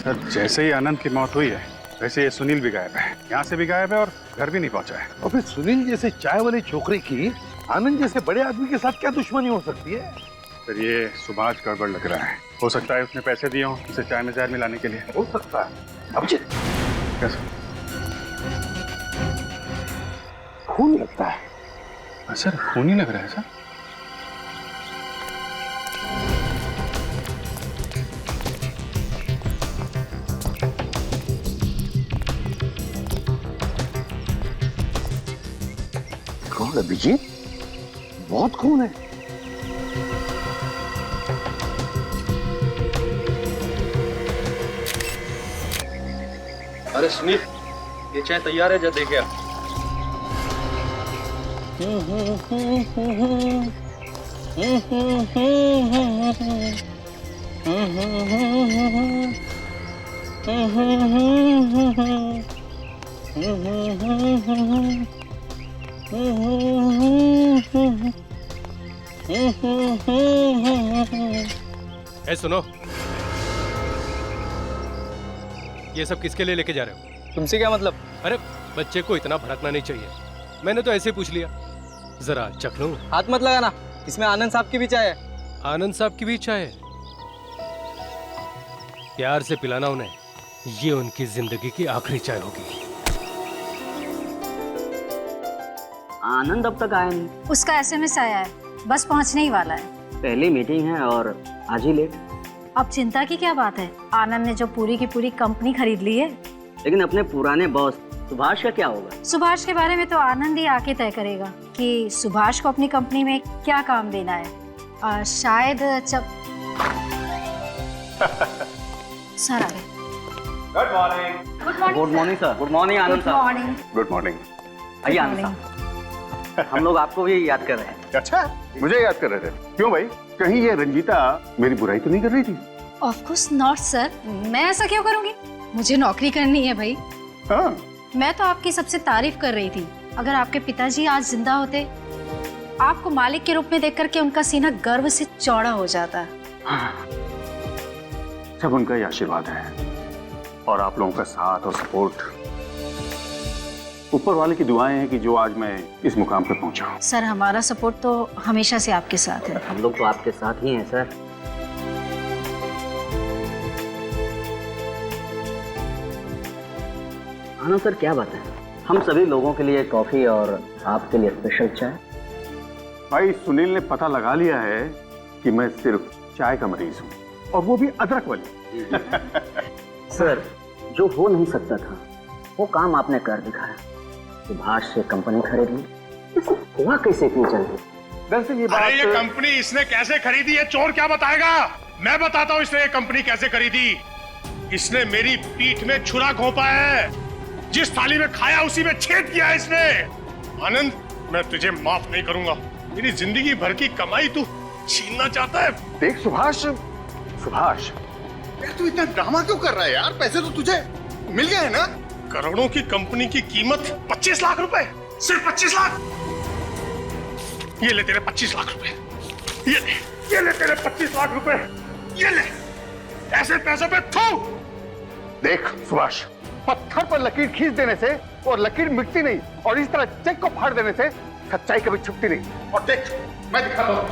Sir जैसे ही आनंद की मौत हुई है वैसे ये सुनील भी गायब है, यहाँ से भी गायब है और घर भी नहीं पहुंचा है। और फिर सुनील जैसे चाय वाली छोकरी की आनंद जैसे बड़े आदमी के साथ क्या दुश्मनी हो सकती है? सर ये सुभाष गड़बड़ लग रहा है। हो सकता है उसने पैसे दिए हों उसे चाय में जहर मिलाने के लिए। हो सकता है। अभिजीत, कैसे? खून लगता है। सर खून ही लग रहा है सर। कौन अभिजीत? बहुत खून है। अरे सुनील, ये चाय तैयार है, जा देख आ। ए सुनो, ये सब किसके लिए लेके जा रहे हो? तुमसे क्या मतलब? अरे बच्चे को इतना भड़कना नहीं चाहिए, मैंने तो ऐसे ही पूछ लिया। जरा चख लूं। हाथ मत लगाना, इसमें आनंद साहब की भी चाय है। आनंद साहब की भी चाय है? प्यार से पिलाना उन्हें, ये उनकी जिंदगी की आखिरी चाय होगी। आनंद अब तक आया नहीं। उसका एसएमएस आया है, बस पहुंचने ही वाला है। पहली मीटिंग है और आज ही लेट। अब चिंता की क्या बात है, आनंद ने जो पूरी की पूरी कंपनी खरीद ली है। लेकिन अपने पुराने बॉस सुभाष का क्या होगा? सुभाष के बारे में तो आनंद ही आके तय करेगा कि सुभाष को अपनी कंपनी में क्या काम देना है। शायद जब सर आ गए। Good morning. Good morning sir. Good morning Anand गुड साहब। मॉर्निंग। Good morning. आइए आनंद साहब, हम लोग आपको भी याद कर रहे हैं। अच्छा, मुझे याद कर रहे थे? क्यों भाई, कहीं ये रंजीता मेरी बुराई तो नहीं कर रही थी? ऑफ कोर्स नॉट सर, मैं ऐसा क्यों करूंगी? मुझे नौकरी करनी है भाई। हाँ। मैं तो आपकी सबसे तारीफ कर रही थी। अगर आपके पिताजी आज जिंदा होते, आपको मालिक के रूप में देख करके उनका सीना गर्व से चौड़ा हो जाता। सब उनका ही आशीर्वाद है और आप लोगों का साथ और सपोर्ट। ऊपर वाले की दुआएं हैं कि जो आज मैं इस मुकाम पे पहुंचा हूं। सर हमारा सपोर्ट तो हमेशा से आपके साथ है। हम लोग तो आपके साथ ही हैं सर। आनंद सर क्या बात है, हम सभी लोगों के लिए कॉफी और आपके लिए स्पेशल चाय। भाई सुनील ने पता लगा लिया है कि मैं सिर्फ चाय का मरीज हूँ और वो भी अदरक वाली। सर जो हो नहीं सकता था वो काम आपने कर दिखाया। सुभाष से कंपनी खरीद ली, हुआ कैसे इतनी जल्दी? दरअसल ये बात, अरे ये कंपनी इसने कैसे खरीदी है चोर क्या बताएगा? मैं बताता हूँ इसने ये कंपनी कैसे खरीदी। इसने मेरी पीठ में छुरा घोंपा है, जिस थाली में खाया उसी में छेद किया है इसने। आनंद, मैं तुझे माफ नहीं करूंगा। मेरी जिंदगी भर की कमाई तू छीनना चाहता है? देख सुभाष, सुभाष तू इतना ड्रामा क्यों कर रहा है यार? पैसे तो तुझे मिल गए ना? करोड़ों की कंपनी की कीमत 25 लाख रुपए, सिर्फ 25 लाख। ये ले तेरे 25 लाख रुपए, ये ले तेरे 25 लाख रुपए, ये ले। ऐसे पैसों पे थू। देख सुभाष, पत्थर पर लकीर खींच देने से और लकीर मिटती नहीं और इस तरह चेक को फाड़ देने से सच्चाई कभी छुपती नहीं। और देख मैं दिखाता हूं,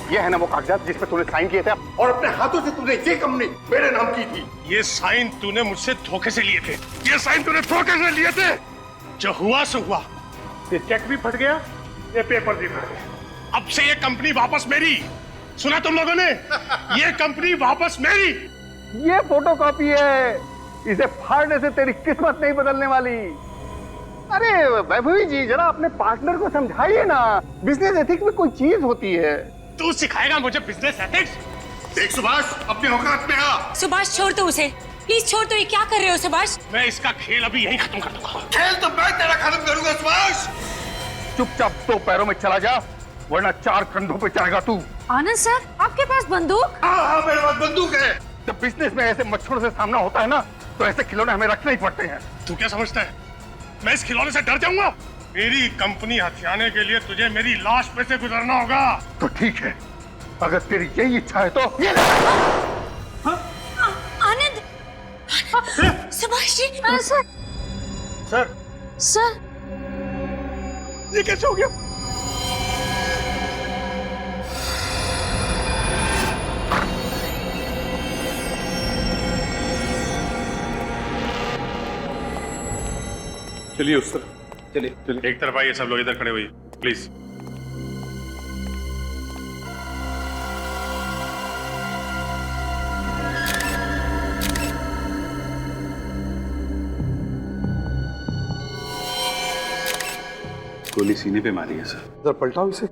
ये है ना वो कागजात जिस पे तूने साइन किए थे और अपने हाथों से तूने ये कंपनी मेरे नाम की थी। ये साइन तूने मुझसे धोखे से लिए थे, ये साइन तूने धोखे से लिए थे। जो हुआ सो हुआ, ये चेक भी फट गया, ये पेपर भी फट गया। अब से ये कंपनी वापस मेरी। सुना तुम लोगों ने? ये कंपनी वापस मेरी। ये फोटोकॉपी है, इसे फाड़ने से तेरी किस्मत नहीं बदलने वाली। अरे वैभवी जी, जरा अपने पार्टनर को समझाइए ना, बिजनेस एथिक्स में कोई चीज होती है। तू सिखाएगा मुझे बिजनेस एथिक्स? देख सुभाष, अपने औकात में आ। सुभाष छोड़ दो उसे, प्लीज छोड़ दो। ये क्या कर रहे हो सुभाष? मैं इसका खेल अभी यहीं खत्म कर दूंगा। खेल तो मैं तेरा खत्म करूंगा सुभाष। चुपचाप दो पैरों में चला जा, वरना चार कंधों पे चढ़ेगा तू। आनंद सर, आपके पास बंदूक? हाँ मेरे पास बंदूक है। जब बिजनेस में ऐसे मच्छरों से सामना होता है ना, तो ऐसे खिलौने हमें रखने ही पड़ते हैं। तू क्या समझता है मैं इस खिलौने से डर जाऊंगा? मेरी कंपनी हथियाने के लिए तुझे मेरी लाश पे से गुजरना होगा। तो ठीक है, अगर तेरी यही इच्छा है तो ये ले। आनंद, Subhash ji. Sir sir sir ये कैसे हो गया? चलिए उस तरफ, चलिए एक तरफ आइए, सब लोग इधर खड़े हुए प्लीज। गोली सीने पे मारी है सर। इधर पलटाओ इसे।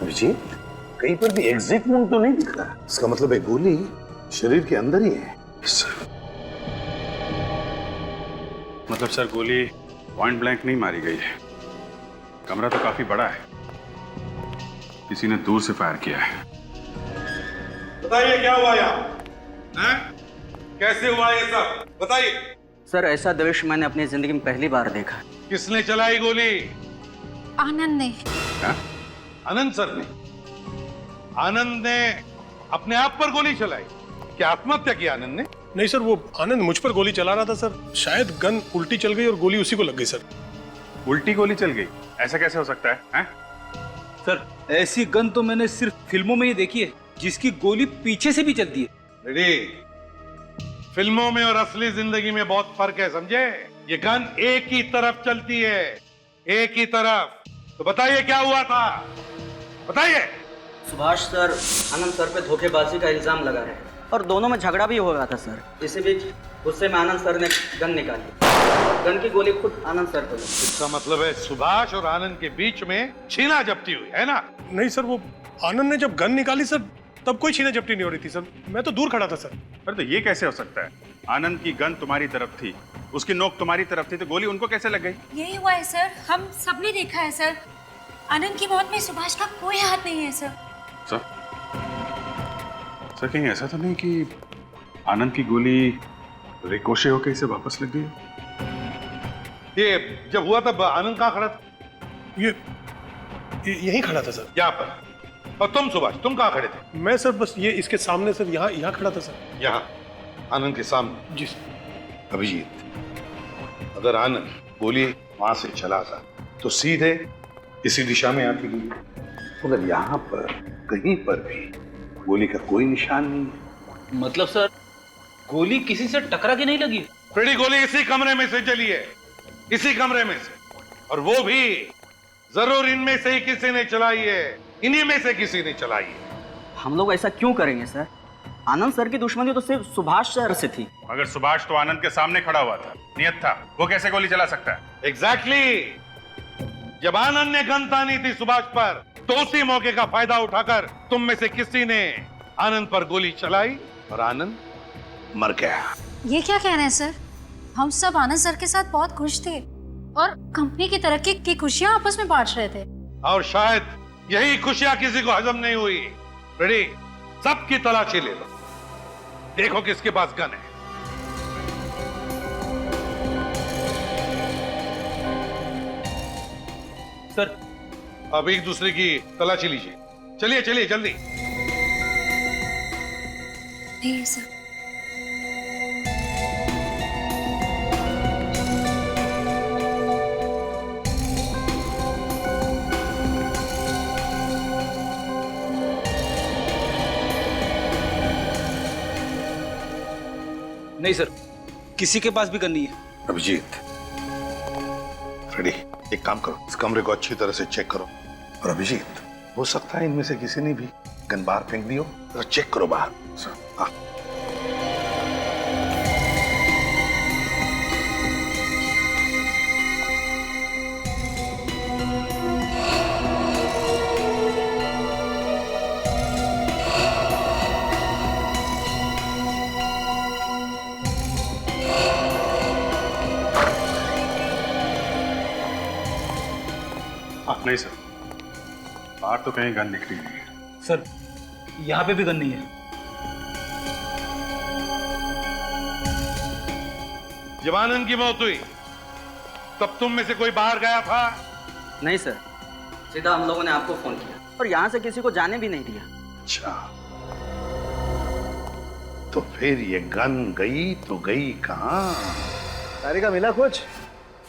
अभिजीत, कहीं पर भी एग्जिट वुंड तो नहीं दिख रहा। इसका मतलब है गोली शरीर के अंदर ही है। सर, मतलब सर गोली पॉइंट ब्लैंक नहीं मारी गई है, कमरा तो काफी बड़ा है, किसी ने दूर से फायर किया है। बताइए क्या हुआ यहाँ? कैसे हुआ ये सब बताइए। सर, ऐसा दृश्य मैंने अपनी जिंदगी में पहली बार देखा। किसने चलाई गोली? आनंद ने। क्या? आनंद सर ने? आनंद ने अपने आप पर गोली चलाई? क्या आत्महत्या की आनंद ने? नहीं सर, वो आनंद मुझ पर गोली चला रहा था सर, शायद गन उल्टी चल गई और गोली उसी को लग गई सर। उल्टी गोली चल गई? ऐसा कैसे हो सकता है, हैं? सर, ऐसी गन तो मैंने सिर्फ फिल्मों में ही देखी है, जिसकी गोली पीछे से भी चलती है। रेडी? फिल्मों में और असली जिंदगी में बहुत फर्क है, समझे? ये गन एक ही तरफ चलती है, एक ही तरफ। तो बताइए क्या हुआ था, बताइए। सुभाष सर आनंद सर पे धोखेबाजी का इल्जाम लगा रहे हैं और दोनों में झगड़ा भी हो रहा था सर। इसी बीच गुस्से में आनंद सर ने गन निकाली और गन की गोली खुद आनंद सर को लगी। इसका मतलब है सुभाष और आनंद के बीच में छीना झपटी हुई है ना? नहीं सर, वो आनंद ने जब गन निकाली सर, तब कोई छीना झपटी नहीं हो रही थी सर, मैं तो दूर खड़ा था सर। अरे तो ये कैसे हो सकता है? आनंद की गन तुम्हारी तरफ थी, उसकी नोक तुम्हारी तरफ थी, तो गोली उनको कैसे लग गई? यही हुआ है सर, हम सबने देखा है सर। आनंद की मौत में सुभाष का कोई हाथ नहीं है सर। सर कहीं ऐसा तो नहीं कि आनंद की गोली रिकोशे होकर इसे वापस लग गई? ये जब हुआ तब आनंद कहाँ खड़ा था? ये यहीं खड़ा था सर। यहाँ पर। और तुम सुभाष, तुम कहाँ खड़े थे? मैं सर बस ये इसके सामने सर, यहाँ खड़ा था सर। यहाँ आनंद के सामने? जी सर। अभिजीत, अगर आनंद गोली वहां से चला था तो सीधे इसी दिशा में आती गई, मगर यहाँ पर कहीं पर भी गोली का कोई निशान नहीं है। मतलब सर, गोली किसी से टकरा के नहीं लगी? पीड़ी गोली इसी कमरे में से चली है, इसी कमरे में से, और वो भी जरूर इनमें से ही किसी ने चलाई है, इन्हीं में से किसी ने चलाई है। हम लोग ऐसा क्यों करेंगे सर? आनंद सर की दुश्मनी तो सिर्फ सुभाष सर से थी। मगर सुभाष तो आनंद के सामने खड़ा हुआ था, नियत था, वो कैसे गोली चला सकता है? एग्जैक्टली। जब आनंद ने गन तानी थी सुभाष पर, तो उसी मौके का फायदा उठाकर तुम में से किसी ने आनंद पर गोली चलाई और आनंद मर गया। ये क्या कह रहे हैं सर? हम सब आनंद सर के साथ बहुत खुश थे और कंपनी की तरक्की की खुशियां आपस में बांट रहे थे। और शायद यही खुशियां किसी को हजम नहीं हुई। रेडी? सबकी तलाशी ले लो, देखो किसके पास गन है। सर, अब एक दूसरे की तलाशी लीजिए। चलिए चलिए जल्दी। नहीं सर। नहीं सर, किसी के पास भी गन नहीं है। अभिजीत, रेडी? एक काम करो, इस कमरे को अच्छी तरह से चेक करो। और अभिजीत, हो सकता है इनमें से किसी ने भी गन बाहर फेंक दी हो, जरा चेक करो बाहर। हाँ। नहीं सर, बाहर तो कहीं गन दिख रही नहीं है। सर, यहाँ पे भी गन नहीं है। जब आनंद की मौत हुई तब तुम में से कोई बाहर गया था नहीं सर, सीधा हम लोगों ने आपको फोन किया और यहाँ से किसी को जाने भी नहीं दिया। अच्छा, तो फिर ये गन गई तो गई कहाँ? तारिका मिला कुछ?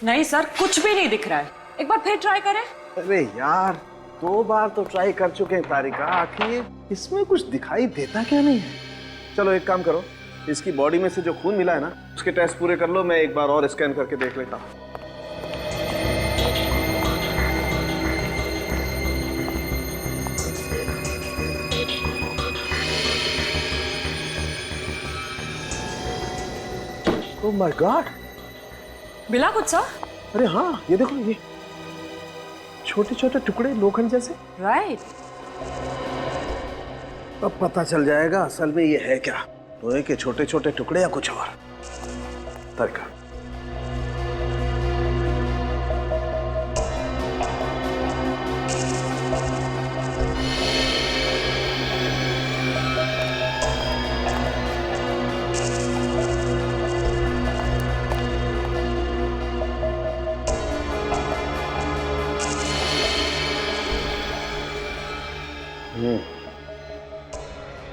नहीं सर, कुछ भी नहीं दिख रहा है। एक बार फिर ट्राई करें। अरे यार, 2 बार तो ट्राई कर चुके हैं तारिका, आखिर इसमें कुछ दिखाई देता क्या नहीं है? चलो एक काम करो, इसकी बॉडी में से जो खून मिला है ना, उसके टेस्ट पूरे कर लो, मैं एक बार और स्कैन करके देख लेता हूँ। ओह माय गॉड, मिला कुछ सर? अरे हाँ, ये देखो, ये छोटे छोटे टुकड़े लोखंड जैसे। राइट। अब पता चल जाएगा असल में ये है क्या, लोहे के छोटे छोटे टुकड़े या कुछ और। तारिका,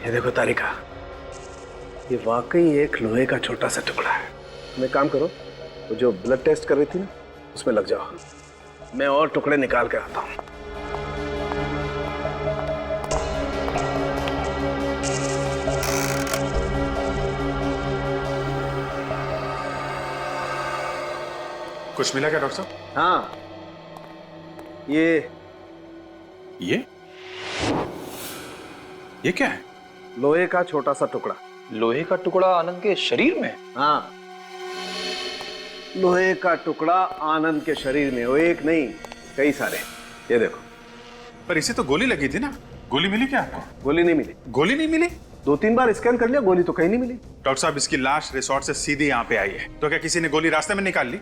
ये देखो तारिका, ये वाकई एक लोहे का छोटा सा टुकड़ा है। तुम एक काम करो, वो जो ब्लड टेस्ट कर रही थी ना, उसमें लग जाओ, मैं और टुकड़े निकाल के आता हूँ। कुछ मिला क्या डॉक्टर साहब? हाँ, ये क्या है? लोहे का छोटा सा टुकड़ा। लोहे का टुकड़ा आनंद के शरीर में? हाँ, लोहे का टुकड़ा आनंद के शरीर में, वो एक नहीं, कई सारे। ये देखो। पर इसे तो गोली लगी थी ना, गोली मिली क्या आपको? गोली नहीं मिली। गोली नहीं मिली? 2-3 बार स्कैन कर लिया, गोली तो कहीं नहीं मिली। डॉक्टर साहब, इसकी लाश रिसोर्ट से सीधी यहाँ पे आई है, तो क्या किसी ने गोली रास्ते में निकाल ली?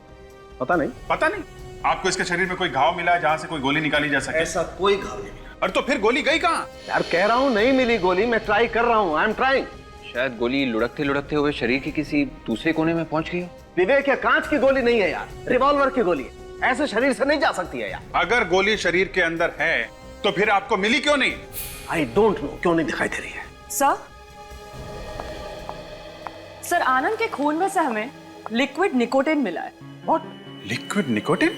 पता नहीं। पता नहीं? आपको इसके शरीर में कोई घाव मिला है जहाँ से कोई गोली निकाली जा सके? ऐसा कोई घाव नहीं मिला। और तो फिर गोली गई कहाँ? यार कह रहा हूँ नहीं मिली गोली, मैं ट्राई कर रहा हूँ, आई एम ट्राइंग। शायद गोली लुढ़कते लुढ़कते हुए शरीर के किसी दूसरे कोने में पहुंच गई। विवेक, ये कांच की गोली नहीं है यार, रिवॉल्वर की गोली है, ऐसे शरीर से नहीं जा सकती है यार। अगर गोली शरीर के अंदर है तो फिर आपको मिली क्यों नहीं? आई डोंट नो, क्यों नहीं दिखाई दे रही है। सर आनंद के खून में से हमें लिक्विड निकोटिन मिला है। व्हाट? Liquid nicotine?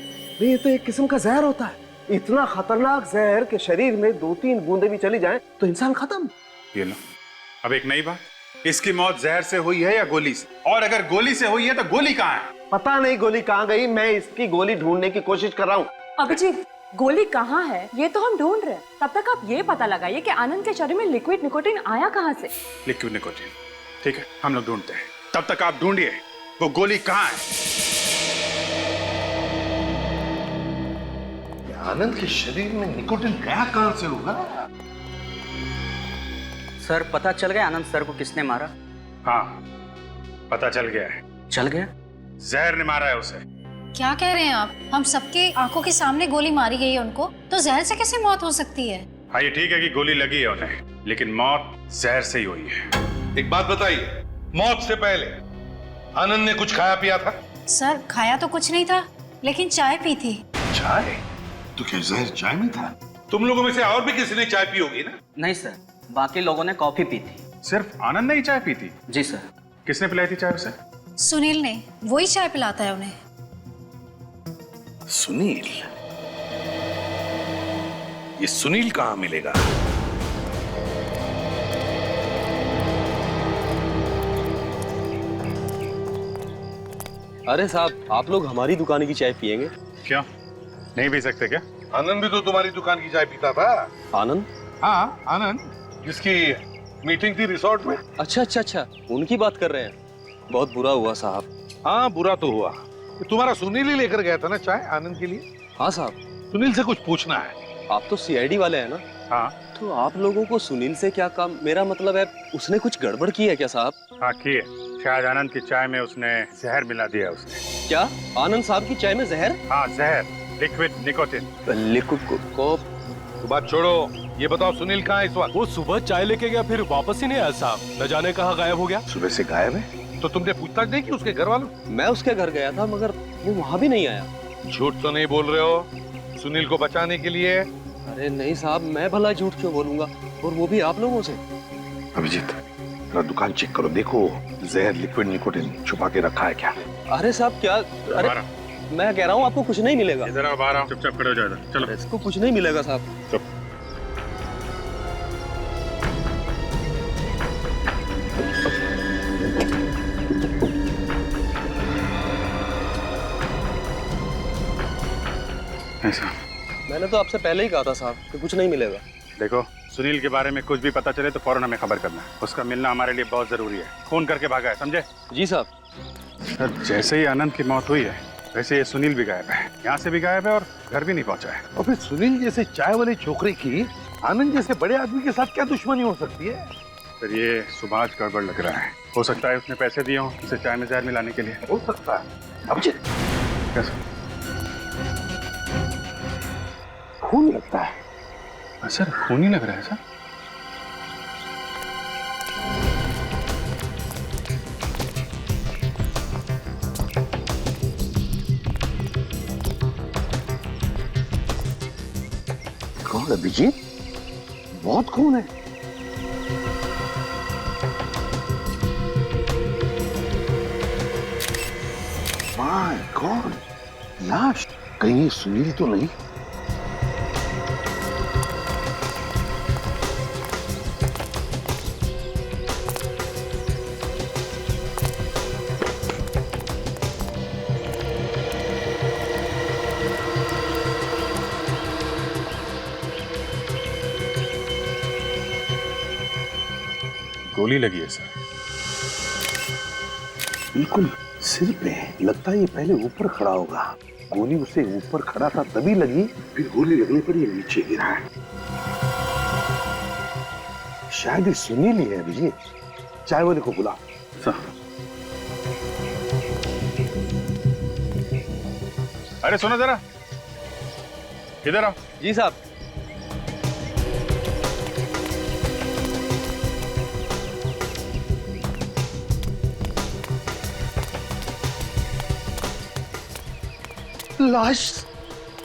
ये तो एक किस्म का जहर होता है, इतना खतरनाक जहर कि शरीर में 2-3 बूंदे भी चली जाए तो इंसान खत्म। ये लो, अब एक नई बात, इसकी मौत जहर से हुई है या गोली से? और अगर गोली से हुई है तो गोली कहाँ है? पता नहीं गोली कहाँ गई, मैं इसकी गोली ढूंढने की कोशिश कर रहा हूँ। अभिजीत, गोली कहाँ है ये तो हम ढूंढ रहे हैं, तब तक आप ये पता लगाइए कि आनंद के शरीर में लिक्विड निकोटिन आया कहाँ से। लिक्विड निकोटिन, ठीक है, हम लोग ढूंढते हैं, तब तक आप ढूंढिए वो गोली कहाँ है। आनंद के शरीर में निकोटिन गया कहां से होगा? सर पता चल गया आनंद सर को किसने मारा? हाँ, पता चल गया है। चल गया? जहर ने मारा है उसे। क्या कह रहे हैं आप? हम सबके आंखों के सामने गोली मारी गई है उनको, तो जहर से कैसे मौत हो सकती है? हाँ, ये ठीक है कि गोली लगी है उन्हें, लेकिन मौत जहर से ही हुई है। एक बात बताइए, मौत से पहले आनंद ने कुछ खाया पिया था? सर खाया तो कुछ नहीं था, लेकिन चाय पी थी। चाय? तो क्या जहर चाय में था? तुम लोगों में से और भी किसी ने चाय पी होगी ना? नहीं सर, बाकी लोगों ने कॉफी पी थी। सिर्फ आनंद ने ही चाय पी थी? जी सर। किसने पिलाई थी चाय उसे? सुनील ने, वही चाय पिलाता है उन्हें। सुनील? ये सुनील कहाँ मिलेगा? अरे साहब, आप लोग हमारी दुकान की चाय पियेंगे? क्यों, नहीं पी सकते क्या? आनंद भी तो तुम्हारी दुकान की चाय पीता था। आनंद? हाँ, आनंद, जिसकी मीटिंग थी रिसोर्ट में। अच्छा, उनकी बात कर रहे हैं। बहुत बुरा हुआ साहब। हाँ, बुरा तो हुआ। तुम्हारा सुनील ही लेकर गया था ना चाय आनंद के लिए? हाँ साहब। सुनील से कुछ पूछना है। आप तो सीआईडी वाले हैं ना? हाँ। तो आप लोगों को सुनील से क्या काम? मेरा मतलब है, उसने कुछ गड़बड़ की है क्या साहब? हाँ की है, शायद आनंद की चाय में उसने जहर मिला दिया उसने। क्या आनंद साहब की चाय में जहर? हाँ, जहर, लिक्विड निकोटिन। लिक्विड को बात छोड़ो, ये बताओ सुनील कहाँ है इस वक्त? वो सुबह चाय लेके गया, फिर वापस ही नहीं आया साहब। न जाने कहाँ गायब हो गया। सुबह से गायब है? तो तुमने पूछताछ नहीं की उसके घर वालों? मैं उसके घर गया था, मगर वो वहाँ भी नहीं आया। झूठ तो नहीं बोल रहे हो? सुनील को बचाने के लिए। अरे नहीं साहब, मैं भला झूठ क्यों बोलूंगा, और वो भी आप लोगों से। अभिजीत, जरा दुकान चेक करो, देखो जहर लिक्विड निकोटिन छुपा के रखा है क्या। अरे साहब क्या, अरे मैं कह रहा हूँ आपको कुछ नहीं मिलेगा। इधर आओ, बाहर आओ, चुपचाप खड़े हो जाओ इधर। चलो। इसको कुछ नहीं मिलेगा साहब। चुप। ऐसा मैंने तो आपसे पहले ही कहा था साहब कि कुछ नहीं मिलेगा। देखो, सुनील के बारे में कुछ भी पता चले तो फौरन हमें खबर करना है। उसका मिलना हमारे लिए बहुत जरूरी है। फोन करके भागा है, समझे? जी साहब। सर, जैसे ही आनंद की मौत हुई है वैसे ये सुनील भी गायब है, यहाँ से भी गायब है और घर भी नहीं पहुंचा है। और फिर सुनील जैसे चाय वाले छोकरे की आनंद जैसे बड़े आदमी के साथ क्या दुश्मनी हो सकती है? फिर ये सुभाष गड़बड़ लग रहा है। हो सकता है उसने पैसे दिए हों उसे चाय में जहर मिलाने के लिए। हो सकता है। अभिजीत, कैसे? खून लगता है। सर, खून ही लग रहा है सर। कौन अभिजीत? बहुत खून है। माय गॉड, लाश। कहीं सुनील तो नहीं? गोली लगी है सर। बिल्कुल सिर पे। लगता है ये पहले ऊपर खड़ा होगा। गोली उसे ऊपर खड़ा था तभी लगी, फिर गोली लगने पर ये नीचे गिरा है। शायद ये सुनील ही है। अभिजीत, चाय वाले को बुला। अरे सुनो जरा, इधर आओ। जी साहब। लाश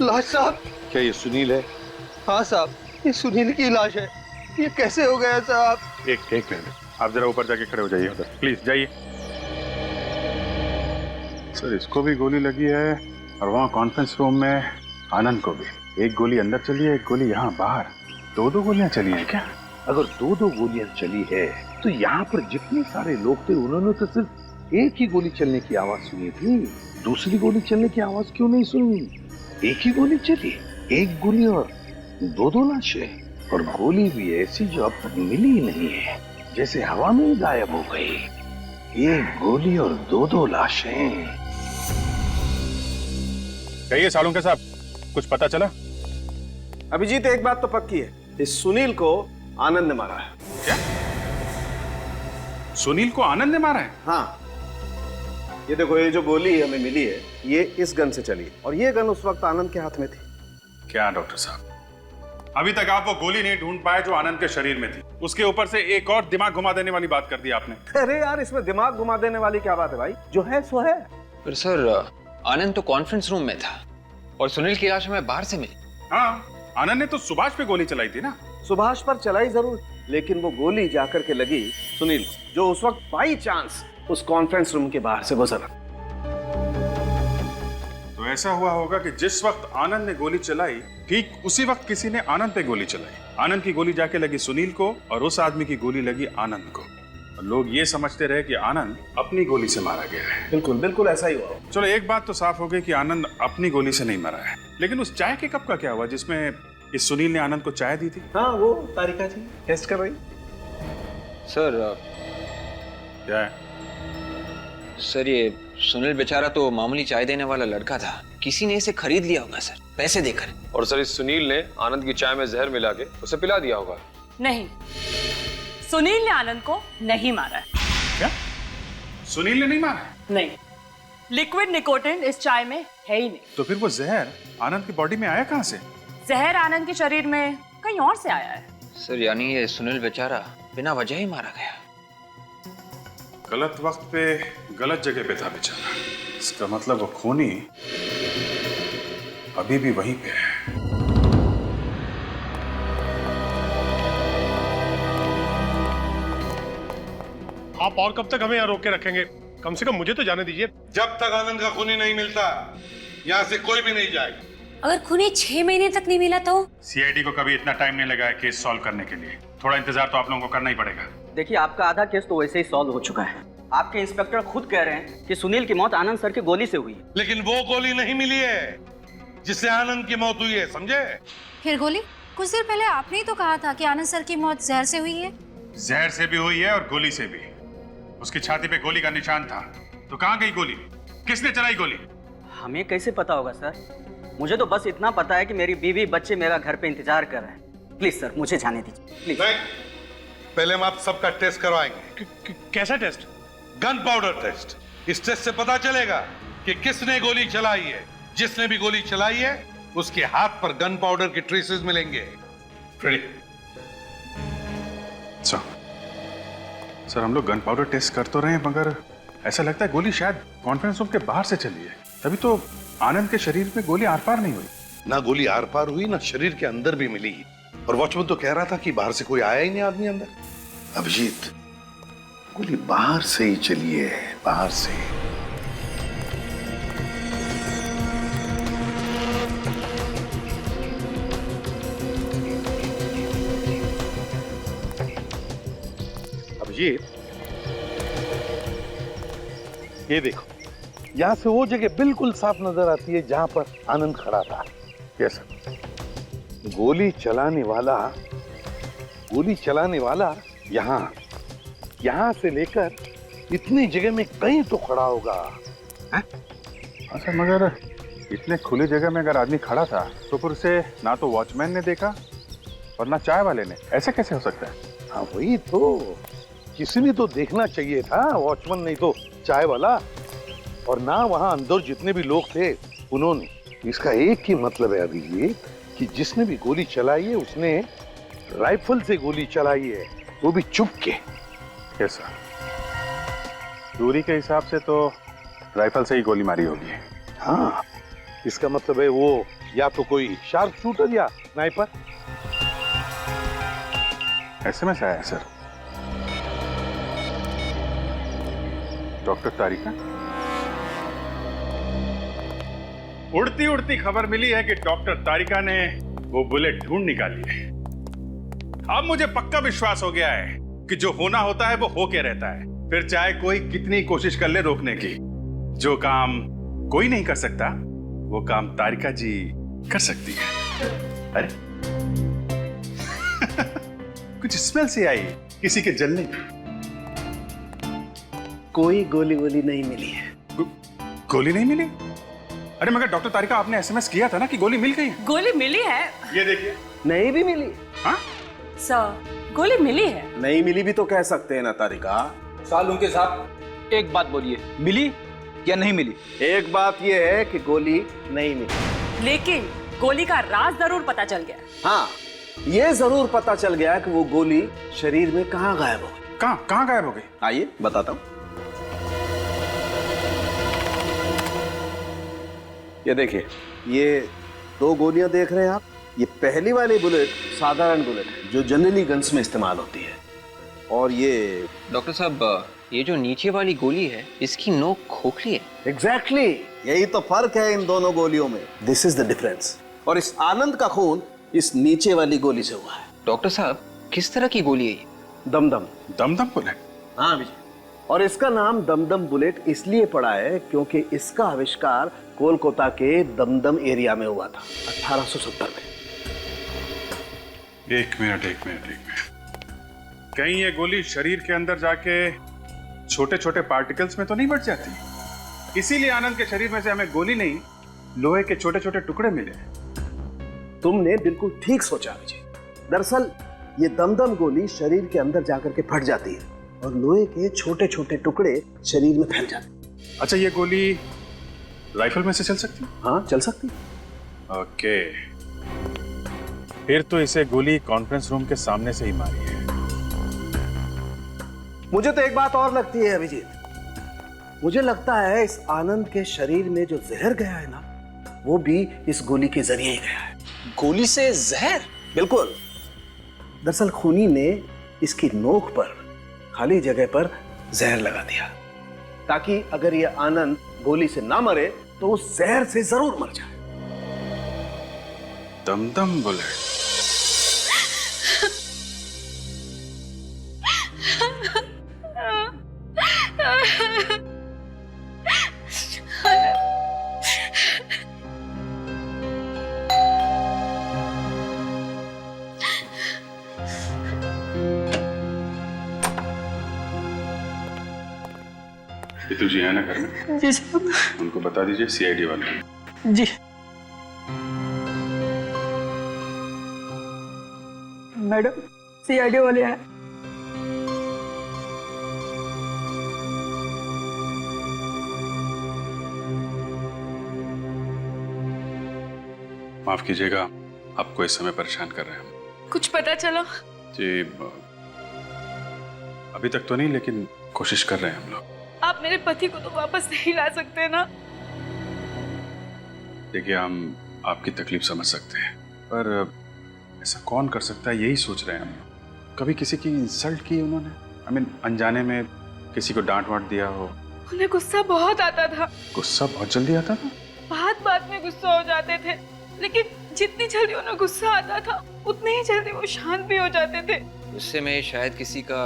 साहब। क्या ये सुनील है? हाँ साहब, ये सुनील की लाश है। ये कैसे हो गया साहब? एक मिनट, आप जरा ऊपर जाके खड़े हो जाइए उधर, प्लीज जाइए। सर, इसको भी गोली लगी है और वहाँ कॉन्फ्रेंस रूम में आनंद को भी। एक गोली अंदर चली है, एक गोली यहाँ बाहर। दो गोलियां चली हैं क्या? अगर दो गोलियां चली है तो यहाँ पर जितने सारे लोग थे उन्होंने तो सिर्फ एक ही गोली चलने की आवाज सुनी थी। दूसरी गोली चलने की आवाज क्यों नहीं सुनी? एक ही गोली चली, एक गोली और दो लाशें। और गोली भी ऐसी जो अब तक मिली ही नहीं है, जैसे हवा में ही गायब हो गई। एक गोली और दो लाशें। कहिए सालुंके साहब, कुछ पता चला? अभिजीत, एक बात तो पक्की है, इस सुनील को आनंद ने मारा है। क्या? सुनील को आनंद ने मारा है? हाँ, ये देखो, ये जो गोली हमें मिली है ये इस गन से चली और ये गन उस वक्त आनंद के हाथ में थी। क्या डॉक्टर साहब, अभी तक आप वो गोली नहीं ढूंढ पाए जो आनंद के शरीर में थी। उसके ऊपर से एक और दिमाग घुमा देने वाली बात कर दी आपने। अरे यार, इसमें दिमाग घुमा देने वाली क्या बात है भाई? जो है सो है। पर सर, आनंद तो कॉन्फ्रेंस रूम में था और सुनील की लाश हमें बाहर से मिली। हाँ, आनंद ने तो सुभाष पे गोली चलाई थी ना। सुभाष पर चलाई जरूर, लेकिन वो गोली जाकर के लगी सुनील को, जो उस वक्त बाई चांस उस कॉन्फ्रेंस रूम के बाहर से गुजरा। तो ऐसा हुआ होगा कि जिस वक्त आनंद ने गोली चलाई, ठीक उसी वक्त किसी ने आनंद पे गोली चलाई। आनंद की गोली जाके लगी सुनील को और उस आदमी की गोली लगी आनंद को। और लोग ये समझते रहे कि आनंद अपनी गोली से मारा गया है। बिल्कुल बिल्कुल ऐसा ही हुआ। चलो, एक बात तो साफ हो गई कि आनंद अपनी गोली से नहीं मरा है। लेकिन उस चाय के कप का क्या हुआ जिसमें इस सुनील ने आनंद को चाय दी थी? हाँ, वो तारिका जी टेस्ट कर रही। सर, क्या है? सर, ये सुनील बेचारा तो मामूली चाय देने वाला लड़का था। किसी ने इसे खरीद लिया होगा सर, पैसे देकर। और सर, इस सुनील ने आनंद की चाय में जहर मिला के उसे पिला दिया होगा। नहीं, सुनील ने आनंद को नहीं मारा है। क्या? सुनील ने नहीं मारा है? नहीं, लिक्विड निकोटिन इस चाय में है ही नहीं। तो फिर वो जहर आनंद की बॉडी में आया कहाँ से? जहर आनंद के शरीर में कहीं और से आया है। सर, यानी ये सुनील बेचारा बिना वजह ही मारा गया। गलत वक्त पे गलत जगह पे था बेचारा। इसका मतलब वो खूनी अभी भी वहीं पे है। आप और कब तक हमें यहाँ रोक के रखेंगे? कम से कम मुझे तो जाने दीजिए। जब तक आनंद का खूनी नहीं मिलता यहाँ से कोई भी नहीं जाएगा। अगर खूनी 6 महीने तक नहीं मिला तो? सीआईडी को कभी इतना टाइम नहीं लगा है केस सॉल्व करने के लिए। थोड़ा इंतजार तो आप लोगों को करना ही पड़ेगा। देखिए, आपका आधा केस तो वैसे ही सॉल्व हो चुका है। आपके इंस्पेक्टर खुद कह रहे हैं कि सुनील की मौत आनंद सर की गोली से हुई है। लेकिन वो गोली नहीं मिली है जिससे आनंद की मौत हुई है, समझे? फिर गोली? कुछ देर पहले आपने ही तो कहा था कि आनंद सर की मौत जहर से हुई है। जहर से भी हुई है और गोली से भी। उसकी छाती पे गोली का निशान था, तो कहाँ गई गोली? किसने चलाई गोली? हमें कैसे पता होगा सर? मुझे तो बस इतना पता है कि मेरी बीवी बच्चे मेरा घर पे इंतजार कर रहे हैं। प्लीज सर, मुझे जाने दीजिए प्लीज। नहीं, पहले हम आप सबका टेस्ट करवाएंगे। कैसा टेस्ट? Gun powder taste. इस टेस्ट से पता चलेगा कि किसने गोली चलाई है। जिसने भी गोली चलाई है उसके हाथ पर गन पाउडर के ट्रेसेस मिलेंगे। सर हम लोग गन पाउडर टेस्ट कर तो रहे हैं, मगर ऐसा लगता है गोली शायद कॉन्फ्रेंस रूम के बाहर से चली है। तभी तो आनंद के शरीर में गोली आर पार नहीं हुई। ना गोली आर पार हुई, ना शरीर के अंदर भी मिली। और वॉचमैन तो कह रहा था कि बाहर से कोई आया ही नहीं आदमी अंदर। अभिजीत, गोली बाहर से ही चली है, बाहर से। अभिजीत, ये देखो, यहां से वो जगह बिल्कुल साफ नजर आती है जहां पर आनंद खड़ा था। यस, गोली चलाने वाला यहां से लेकर इतनी जगह में कहीं तो खड़ा होगा। अच्छा, मगर इतने खुली जगह में अगर आदमी खड़ा था तो फिर उसे ना तो वॉचमैन ने देखा और ना चाय वाले ने। ऐसे कैसे हो सकता है? हाँ, वही तो, किसी ने तो देखना चाहिए था, वॉचमैन नहीं तो चाय वाला। और ना वहां अंदर जितने भी लोग थे उन्होंने। इसका एक ही मतलब है अभिजीत कि जिसने भी गोली चलाई है उसने राइफल से गोली चलाई है, वो भी चुप के। यस सर, दूरी के हिसाब से तो राइफल से ही गोली मारी होगी। हाँ, इसका मतलब है वो या तो कोई शार्प शूटर या स्नाइपर। एसएमएस आया है सर। डॉक्टर तारिका, उड़ती उड़ती खबर मिली है कि डॉक्टर तारिका ने वो बुलेट ढूंढ निकाली है। अब मुझे पक्का विश्वास हो गया है कि जो होना होता है वो होके रहता है, फिर चाहे कोई कितनी कोशिश कर ले रोकने की। जो काम कोई नहीं कर सकता वो काम तारिका जी कर सकती है। अरे कुछ स्मेल सी आई किसी के जलने की। कोई गोली नहीं मिली है। गोली नहीं मिली? अरे मगर डॉक्टर तारिका, आपने एसएमएस किया था ना कि गोली मिल गई है। गोली मिली है। ये देखिए, नहीं भी मिली। हाँ सर, गोली मिली है। नहीं मिली भी तो कह सकते हैं ना तारिका। सालून के साहब, एक बात बोलिए, मिली या नहीं मिली? एक बात ये है कि गोली नहीं मिली, लेकिन गोली का राज जरूर पता चल गया। हाँ, ये जरूर पता चल गया कि वो गोली शरीर में कहाँ गायब हो गई। कहाँ गायब हो गई? आइए बताता हूँ। ये देखिए, ये 2 गोलियां देख रहे हैं आप। ये पहली वाली बुलेट साधारण बुलेट है जो जनरली गन्स में इस्तेमाल होती है। और ये डॉक्टर साहब, ये जो नीचे वाली गोली है इसकी नोक खोखली है। एग्जैक्टली, यही तो फर्क है इन दोनों गोलियों में। This is the difference. और इस आनंद का खून इस नीचे वाली गोली से हुआ है। डॉक्टर साहब, किस तरह की गोली है ये? दमदम बुलेट। हाँ विजय, और इसका नाम दमदम बुलेट इसलिए पड़ा है क्योंकि इसका आविष्कार कोलकाता के दमदम एरिया में हुआ था 1870 में। एक मिनट। कहीं ये गोली शरीर के अंदर जाके छोटे छोटे पार्टिकल्स में तो नहीं बढ़ जाती? इसीलिए आनंद के शरीर में से हमें गोली नहीं, लोहे के छोटे छोटे टुकड़े मिले। तुमने बिल्कुल ठीक सोचा विजय। दरअसल ये दमदम गोली शरीर के अंदर जाकर के फट जाती है और लोहे के छोटे छोटे टुकड़े शरीर में फैल जाते हैं। अच्छा, ये गोली राइफल में से चल सकती है? हाँ, चल सकती है। ओके, फिर तो इसे गोली कॉन्फ्रेंस रूम के सामने से ही मारी है। मुझे तो एक बात और लगती है अभिजीत। मुझे लगता है इस आनंद के शरीर में जो जहर गया है ना, वो भी इस गोली के जरिए ही गया है। गोली से जहर? बिल्कुल। दरअसल खूनी ने इसकी नोक पर खाली जगह पर जहर लगा दिया ताकि अगर ये आनंद गोली से ना मरे तो उस जहर से जरूर मर जाए। दमदम बुलेट। पितू जी है ना घर में? जी साहब। उनको बता दीजिए सीआईडी वाले। जी। मैडम सीआईडी वाले हैं। माफ कीजिएगा, आपको इस समय परेशान कर रहे हैं। कुछ पता चला? जी अभी तक तो नहीं, लेकिन कोशिश कर रहे हैं हम लोग। आप मेरे पति को तो वापस नहीं ला सकते ना? देखिए, हम आपकी तकलीफ समझ सकते हैं, पर ऐसा कौन कर सकता है, यही सोच रहे हैं हम। कभी किसी की इंसल्ट की उन्होंने? अनजाने में किसी को डांट वाट दिया हो? उन्हें गुस्सा बहुत आता था। गुस्सा बहुत जल्दी आता था? बात बात में गुस्सा हो जाते थे, लेकिन जितनी जल्दी उन्हें गुस्सा आता था उतनी ही जल्दी वो शांत भी हो जाते थे। गुस्से में शायद किसी का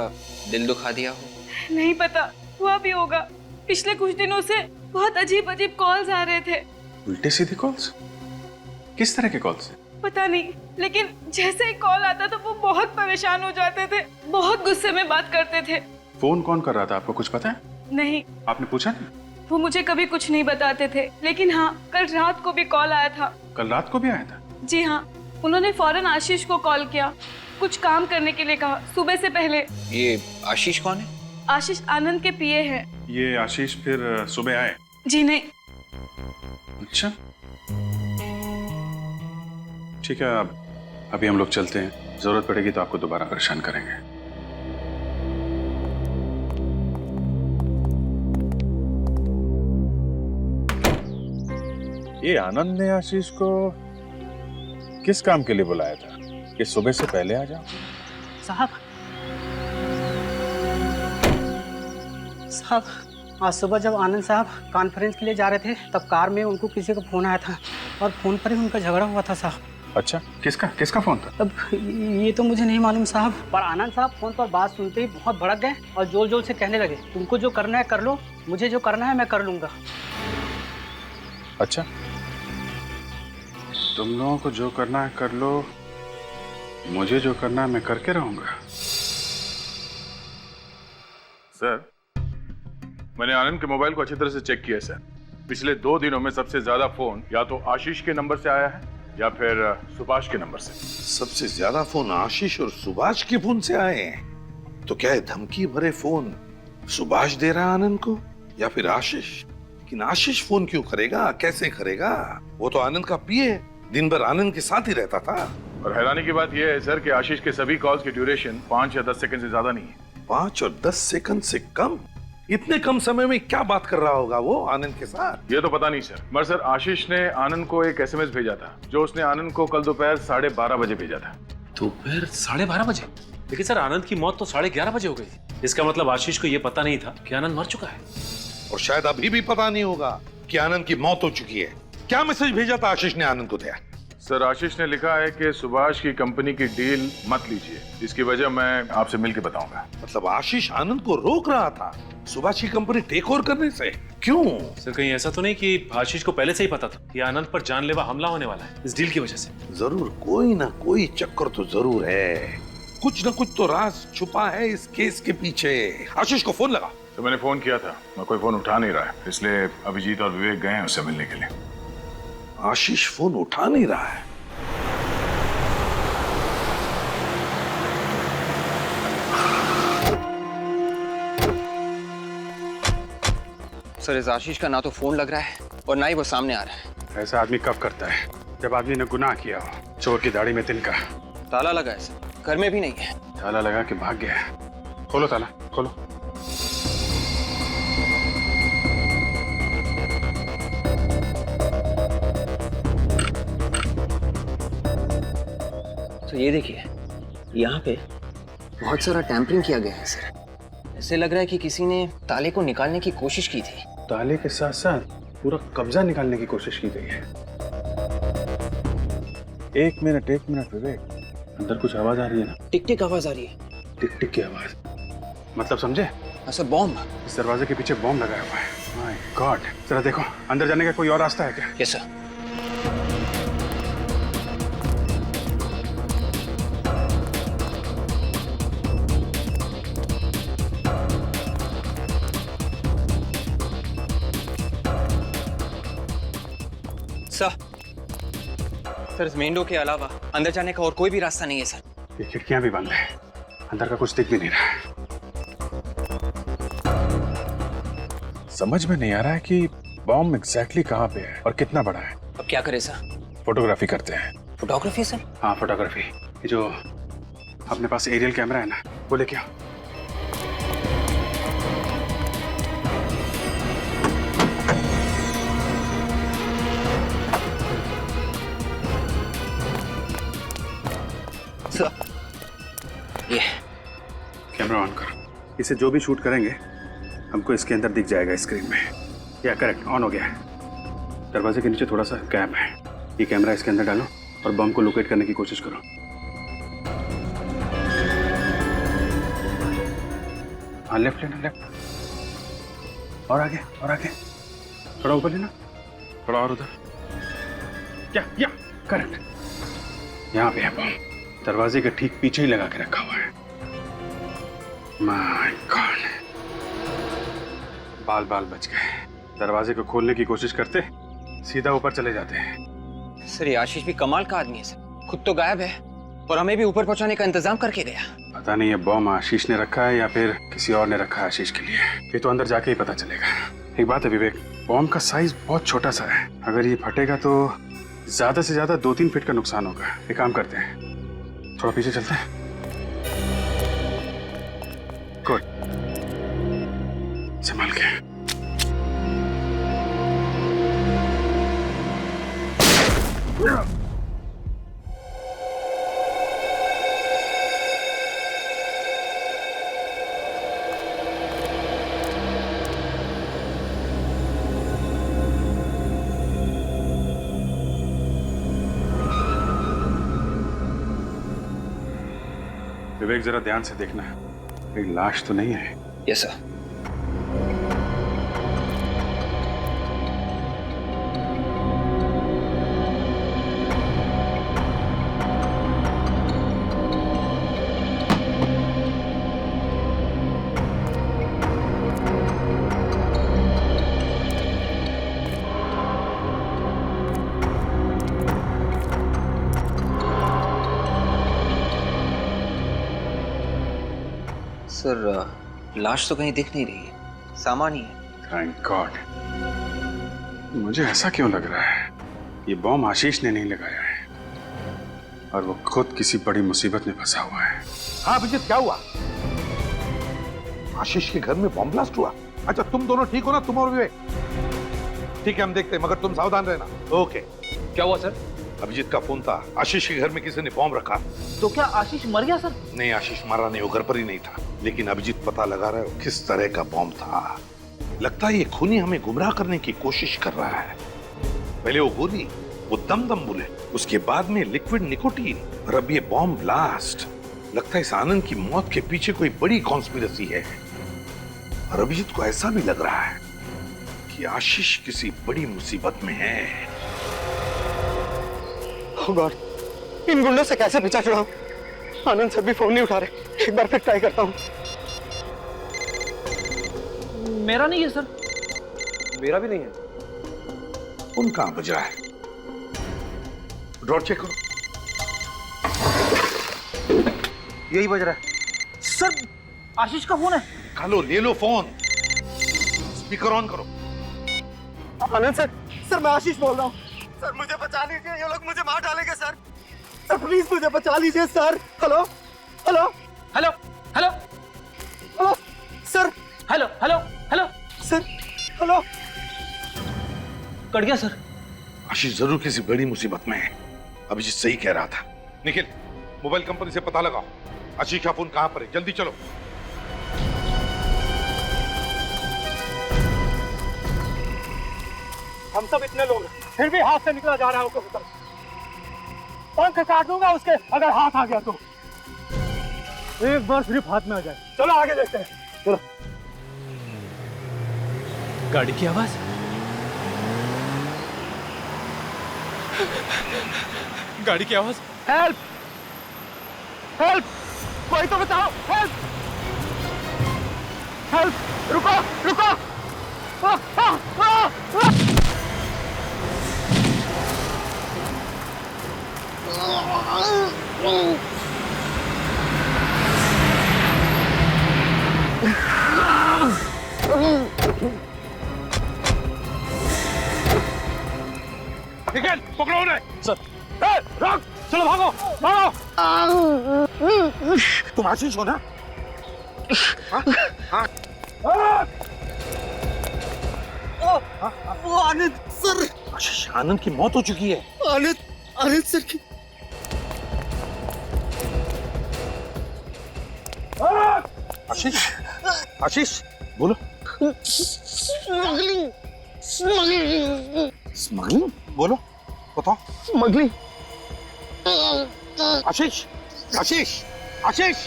दिल दुखा दिया हो। नहीं पता, हुआ भी होगा। पिछले कुछ दिनों से बहुत अजीब अजीब कॉल्स आ रहे थे। उल्टे सीधे कॉल्स? किस तरह के कॉल्स? पता नहीं, लेकिन जैसे ही कॉल आता था वो बहुत परेशान हो जाते थे, बहुत गुस्से में बात करते थे। फोन कौन कर रहा था, आपको कुछ पता है? नहीं। आपने पूछा नहीं? वो मुझे कभी कुछ नहीं बताते थे, लेकिन हाँ, कल रात को भी कॉल आया था। कल रात को भी आया था? जी हाँ, उन्होंने फौरन आशीष को कॉल किया, कुछ काम करने के लिए कहा, सुबह से पहले। ये आशीष कौन है? आशीष आनंद के पीए हैं। ये आशीष फिर सुबह आए? जी नहीं। अच्छा ठीक है, अभी हम लोग चलते हैं, जरूरत पड़ेगी तो आपको दोबारा परेशान करेंगे। ये आनंद ने आशीष को किस काम के लिए बुलाया था कि सुबह से पहले आ जाओ? साहब आज सुबह जब आनंद साहब कॉन्फ्रेंस के लिए जा रहे थे तब कार में उनको किसी का फोन आया था और फोन पर ही उनका झगड़ा हुआ था साहब। अच्छा, किसका फोन था? अब ये तो मुझे नहीं मालूम साहब, पर आनंद साहब फोन पर बात सुनते ही बहुत भड़क गए और जोर जोर से कहने लगे, तुमको जो करना है कर लो, मुझे जो करना है मैं कर लूंगा। अच्छा, तुम लोगों को जो करना है कर लो, मुझे जो करना है मैं करके रहूंगा। सर, मैंने आनंद के मोबाइल को अच्छी तरह से चेक किया सर। पिछले 2 दिनों में सबसे ज्यादा फोन या तो आशीष के नंबर से आया है या फिर सुभाष के नंबर से। सबसे ज्यादा फोन आशीष और सुभाष के फोन से आए हैं, तो क्या है धमकी भरे फोन सुभाष दे रहा है आनंद को या फिर आशीष? लेकिन आशीष फोन क्यों करेगा, कैसे करेगा? वो तो आनंद का पीए, दिन भर आनंद के साथ ही रहता था। और हैरानी की बात यह है सर कि आशीष के सभी कॉल्स की ड्यूरेशन 5 या 10 सेकंड से ज्यादा नहीं है। 5 और 10 सेकंड से कम? इतने कम समय में क्या बात कर रहा होगा वो आनंद के साथ? ये तो पता नहीं सर, मगर सर आशीष ने आनंद को एक एसएमएस भेजा था जो उसने आनंद को कल दोपहर 12:30 बजे भेजा था। दोपहर 12:30 बजे? लेकिन सर आनंद की मौत तो 11:30 बजे हो गई थी। इसका मतलब आशीष को ये पता नहीं था कि आनंद मर चुका है, और शायद अभी भी पता नहीं होगा कि आनंद की मौत हो चुकी है। क्या मैसेज भेजा था आशीष ने आनंद को दिया? सर आशीष ने लिखा है कि सुभाष की कंपनी की डील मत लीजिए, इसकी वजह मैं आपसे मिलकर बताऊंगा। मतलब आशीष आनंद को रोक रहा था सुभाष की कंपनी टेक ओवर करने से? क्यों? सर कहीं ऐसा तो नहीं कि आशीष को पहले से ही पता था कि आनंद पर जानलेवा हमला होने वाला है इस डील की वजह से? जरूर कोई ना कोई चक्कर तो जरूर है, कुछ ना कुछ तो राज छुपा है इस केस के पीछे। आशीष को फोन लगा? तो मैंने फोन किया था, मैं कोई फोन उठा नहीं रहा है, इसलिए अभिजीत और विवेक गए हैं उससे मिलने के लिए। आशीष फोन उठा नहीं रहा है? सर इस आशीष का ना तो फोन लग रहा है और ना ही वो सामने आ रहा है। ऐसा आदमी कब करता है? जब आदमी ने गुनाह किया हो। चोर की दाढ़ी में तिनका। ताला लगा है सर, घर में भी नहीं है। ताला लगा के भाग गया है। खोलो ताला, खोलो। तो ये देखिए, यहाँ पे बहुत सारा टैंपरिंग किया गया है सर। ऐसे लग रहा है कि किसी ने ताले को निकालने की कोशिश की थी। ताले के साथ साथ पूरा कब्जा निकालने की कोशिश की गई है। एक मिनट विवेक, अंदर कुछ आवाज आ रही है ना? टिक टिक आवाज आ रही है। टिक टिक की आवाज मतलब समझे? Sir bomb. इस दरवाजे के पीछे बॉम्ब लगाया हुआ है। माय गॉड, जरा देखो अंदर जाने का कोई और रास्ता है क्या? Yes sir. सर इस मेन डोर के अलावा अंदर जाने का और कोई भी रास्ता नहीं है सर। ये खिड़कियां भी बंद है, अंदर का कुछ दिख भी नहीं रहा है। समझ में नहीं आ रहा है कि बॉम्ब एग्जैक्टली कहाँ पे है और कितना बड़ा है। अब क्या करें सर? फोटोग्राफी करते हैं। Photography sir? हाँ फोटोग्राफी। ये जो अपने पास एरियल कैमरा है ना, वो लेके आओ। ये कैमरा ऑन करो। इसे जो भी शूट करेंगे हमको इसके अंदर दिख जाएगा स्क्रीन में। या करेक्ट, ऑन हो गया है। दरवाजे के नीचे थोड़ा सा गैप है, ये कैमरा इसके अंदर डालो और बम को लोकेट करने की कोशिश करो। हाँ लेफ्ट लेना, लेफ्ट और आगे और आगे, थोड़ा ऊपर लेना, थोड़ा और उधर। या करेक्ट, यहाँ पे है बम। दरवाजे के ठीक पीछे ही लगा के रखा हुआ है। माय गॉड, बाल बाल बच गए। दरवाजे को खोलने की कोशिश करते सीधा ऊपर चले जाते हैं। सर ये आशीष भी कमाल का आदमी है सर, खुद तो गायब है और हमें भी ऊपर पहुंचाने का इंतजाम करके गया। पता नहीं ये बॉम्ब आशीष ने रखा है या फिर किसी और ने रखा है आशीष के लिए। ये तो अंदर जाके ही पता चलेगा। एक बात है विवेक, बॉम्ब का साइज बहुत छोटा सा है। अगर ये फटेगा तो ज्यादा से ज्यादा 2-3 फीट का नुकसान होगा। एक काम करते हैं, थोड़ा पीछे चलते हैं। गुड, संभाल के। विवेक जरा ध्यान से देखना है, कोई लाश तो नहीं है। Yes sir. सर लाश तो कहीं दिख नहीं रही है, सामान ही है। Thank God. मुझे ऐसा क्यों लग रहा है ये बॉम्ब आशीष ने नहीं लगाया है और वो खुद किसी बड़ी मुसीबत में फंसा हुआ है। हाँ अभिजीत, क्या हुआ? आशीष के घर में बॉम्ब ब्लास्ट हुआ? अच्छा तुम दोनों ठीक हो ना, तुम और विवेक? ठीक है हम देखते हैं, मगर तुम सावधान रहना। ओके। क्या हुआ सर? अभिजीत का फोन था, आशीष के घर में किसी ने बॉम्ब रखा। तो क्या आशीष मर गया सर? नहीं, आशीष मारा नहीं, वो घर पर ही नहीं था। लेकिन अभिजीत पता लगा रहा है वो किस तरह का बॉम्ब था। लगता है ये खूनी हमें गुमराह करने की कोशिश कर रहा है। पहले वो गोली, वो दम बुलेट, उसके बाद में लिक्विड निकोटीन और अब ये बॉम्ब ब्लास्ट। लगता है इस आनंद की मौत के पीछे कोई बड़ी कॉन्स्पिरेसी है। और अभिजीत को ऐसा भी लग रहा है कि आशीष किसी बड़ी मुसीबत में है। Oh God, इन गुंडों से कैसे पीछा छुड़ाऊं? आनंद सर भी फोन नहीं उठा रहे। एक बार फिर ट्राई करता हूं। मेरा नहीं है सर। मेरा भी नहीं है। फोन कहां बज रहा है? ड्रॉर चेक करो। यही बज रहा है। सर आशीष का फोन है। खालो, ले लो फोन, स्पीकर ऑन करो। आनंद सर, सर मैं आशीष बोल रहा हूँ। सर मुझे बचा लीजिए, ये लोग मुझे मार डालेंगे सर। सर प्लीज मुझे बचा लीजिए sir. Hello hello hello hello hello sir. Hello hello hello sir. Hello. Cut गया सर। आशीष जरूर किसी बड़ी मुसीबत में है। अभिजीत सही कह रहा था। निखिल, मोबाइल कंपनी से पता लगाओ आशीष का फोन कहां पर है, जल्दी चलो। हम सब इतने लोग हैं, फिर भी हाथ से निकला जा रहा है वो कबूतर। पंख काट दूंगा उसके अगर हाथ आ गया तो। एक बार सिर्फ हाथ में आ जाए। चलो आगे देखते हैं, चलो। गाड़ी की आवाज, गाड़ी की आवाज। हेल्प हेल्प, कोई तो बताओ, हेल्प हेल्प, रुको रुको। आ, आ, आ, आ। निकल, पकड़ो उन्हें। सर, रोक, चलो भागो भागो। तुम आशीष हो ना? हाँ? वो आनंद सर। आशीष, आनंद की मौत हो चुकी है। आनंद सर की। आशीष, आशीष बोलो। स्मगलिंग स्मगलिंग स्मगलिंग बोलो, बताओ। स्मगलिंग। आशीष, आशीष, आशीष।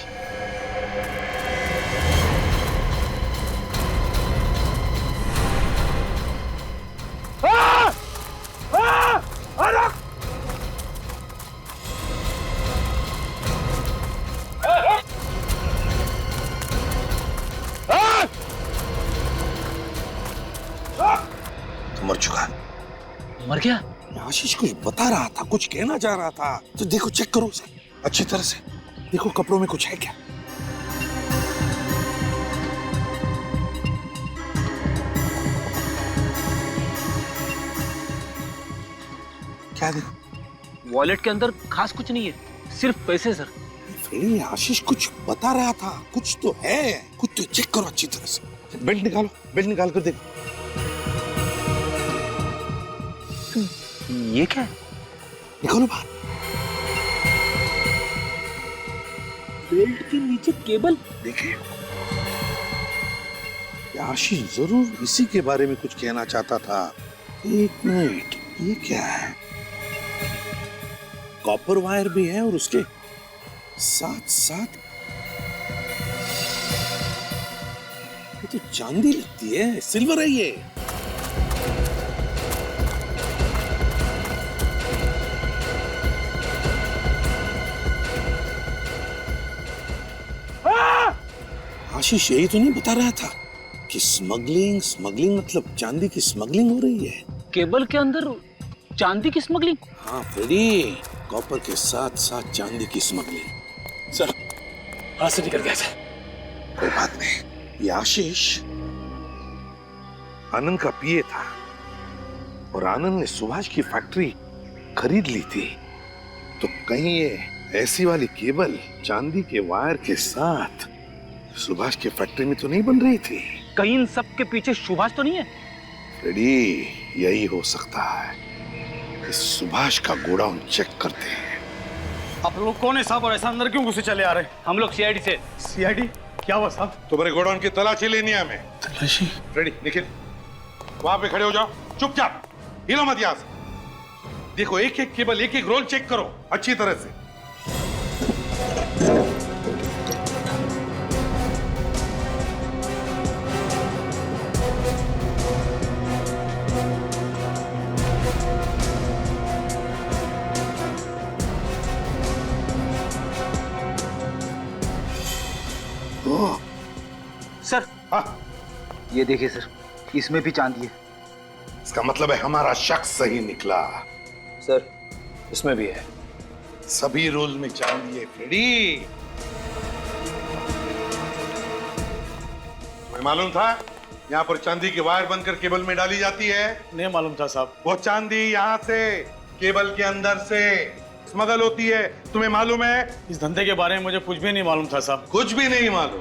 मर चुका। मर गया? आशीष कुछ बता रहा था, कुछ कहना चाह रहा था। तो देखो, चेक करो उसे अच्छी तरह से। देखो कपड़ों में कुछ है क्या? क्या देखो? वॉलेट के अंदर खास कुछ नहीं है, सिर्फ पैसे सर। फ्रेडी, आशीष कुछ बता रहा था, कुछ तो है, कुछ तो चेक करो अच्छी तरह से। बेल्ट निकालो, बेल्ट निकाल कर देखो। ये क्या है? निकालो बाहर। बेल्ट के नीचे केबल। देखिए, आशीष जरूर इसी के बारे में कुछ कहना चाहता था। एक मिनट, ये क्या है? कॉपर वायर भी है और उसके साथ साथ ये तो चांदी लगती है, सिल्वर है ये। आशीष यही तो नहीं बता रहा था कि स्मगलिंग स्मगलिंग मतलब चांदी की स्मगलिंग हो रही है। केबल के अंदर चांदी की स्मगलिंग? हाँ फ्रेडी, कॉपर के साथ साथ चांदी की स्मगलिंग। सर, हाथ से निकल गया सर। कोई बात नहीं, ये आशीष आनंद का पीए था और आनंद ने सुभाष की फैक्ट्री खरीद ली थी। तो कहीं ये ऐसी वाली केबल चांदी के वायर के साथ सुभाष की फैक्ट्री में तो नहीं बन रही थी? कहीं इन सब के पीछे सुभाष तो नहीं है? फ्रेडी, यही हो सकता है। इस सुभाष का गोडाउन चेक करते हैं। आप लोग कौन है साहब, और ऐसा अंदर क्यों घुसे चले आ रहे? हम लोग सीआईडी से। सीआईडी? क्या हुआ साहब? तुम्हारे गोडाउन की तलाशी लेनी है हमें। तलाशी? फ्रेडी, निखिल, वहां पे खड़े हो जाओ, चुपचाप, हिलो मत यहां से। देखो, एक एक केबल, एक एक रोल चेक करो अच्छी तरह से। सर, हाँ, ये देखिए सर, इसमें भी चांदी है। इसका मतलब है हमारा शख्स सही निकला। सर, इसमें भी है। सभी रोल में चांदी है फ्रेडी। तुम्हें मालूम था यहाँ पर चांदी के वायर बनकर केबल में डाली जाती है? नहीं मालूम था साहब। वो चांदी यहाँ से केबल के अंदर से स्मगल होती है, तुम्हें मालूम है? इस धंधे के बारे में मुझे कुछ भी नहीं मालूम था साहब। कुछ भी नहीं मालूम?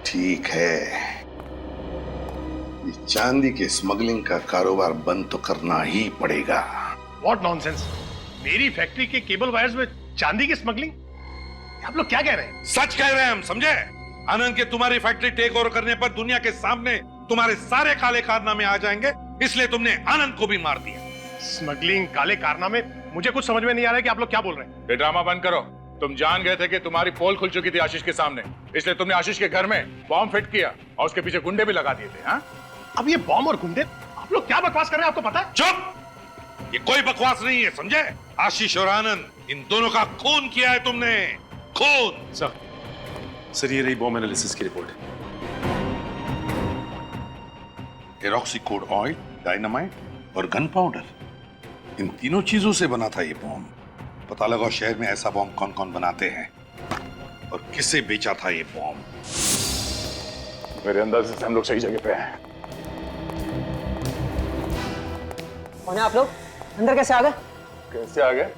ठीक है, ये चांदी के स्मगलिंग का कारोबार बंद तो करना ही पड़ेगा। What nonsense! मेरी फैक्ट्री के केबल वायर्स में चांदी की स्मगलिंग? आप लोग क्या कह रहे हैं? सच कह रहे हैं हम, समझे? आनंद के तुम्हारी फैक्ट्री टेक ओवर करने पर दुनिया के सामने तुम्हारे सारे काले कारनामे आ जाएंगे, इसलिए तुमने आनंद को भी मार दिया। स्मगलिंग, काले कारनामे, मुझे कुछ समझ में नहीं आ रहा है कि आप लोग क्या बोल रहे हैं। ये ड्रामा बंद करो। तुम जान गए थे कि तुम्हारी पोल खुल चुकी थी आशीष के सामने, इसलिए तुमने आशीष के घर में बॉम्ब फिट किया और उसके पीछे गुंडे भी लगा दिए थे। हाँ? अब ये बॉम्ब और गुंडे, आप लोग क्या बकवास कर रहे हैं, आपको पता है? चुप! ये कोई बकवास नहीं है, समझे? आशीष और आनंद, इन दोनों का खून किया है तुमने, खून। सर ये रही बॉम्ब एनालिसिस की रिपोर्ट। एरोक्सीकोड ऑयल, डायनामाइट और गन पाउडर, इन तीनों चीजों से बना था ये बॉम्ब। पता लगाओ शहर में ऐसा बॉम्ब कौन कौन बनाते हैं और किसे बेचा था ये बॉम्ब। मेरे अंदाजे से हम लोग सही जगह पे हैं। कौन है आप लोग? अंदर कैसे आ गए? कैसे आ गए?